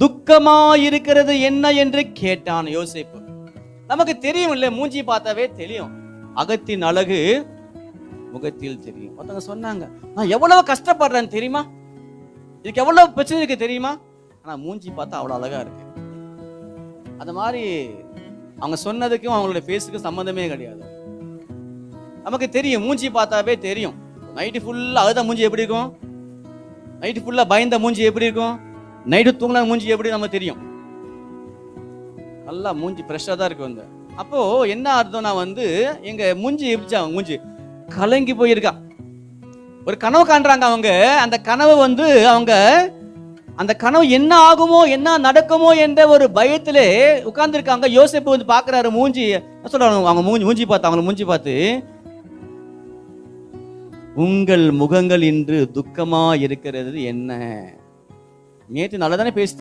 துக்கமா இருக்கிறது என்ன என்று கேட்டான் யோசேப்பு. நமக்கு தெரியும் இல்ல, மூஞ்சி பார்த்தாவே தெரியும், அகத்தின் அழகு முகத்தில் தெரியும். ஒருத்தவங்க சொன்னாங்க, நான் எவ்வளவு கஷ்டப்படுறேன்னு தெரியுமா, இதுக்கு எவ்வளவு பிரச்சனை இருக்கு தெரியுமா, ஆனா மூஞ்சி பார்த்தா அவ்வளவு அழகா இருக்கு. அந்த மாதிரி அவங்க சொன்னதுக்கும் அவங்களுடைய ஃபேஸுக்கும் சம்மந்தமே கிடையாது. நமக்கு தெரியும், மூஞ்சி பார்த்தாவே தெரியும். நைட்டு ஃபுல்லா அழுத மூஞ்சி எப்படி இருக்கும், நைட்டு ஃபுல்லா பயந்த மூஞ்சி எப்படி இருக்கும், நைட்டு தூங்கின மூஞ்சி எப்படி நம்ம தெரியும். நல்லா மூஞ்சி ஃப்ரெஷ்ஷாக தான் இருக்கு. வந்து அப்போ என்ன அர்த்தம்னா வந்து எங்க மூஞ்சி எப்படிச்சா, மூஞ்சி கலங்கி போயிருக்கா. ஒரு கனவு காண்றாங்க அவங்க. அந்த கனவு வந்து அவங்க அந்த கனவு என்ன ஆகுமோ என்ன நடக்குமோ என்ற ஒரு பயத்திலே உட்கார்ந்துருக்காங்க. யோசேப்பு வந்து பாக்குறாரு மூஞ்சி, சொல்றாங்க அவங்க மூஞ்சி பார்த்து, அவங்க மூஞ்சி பார்த்து, உங்கள் முகங்கள் இன்று துக்கமா இருக்கிறது என்ன, நேற்று நல்லதானே பேசி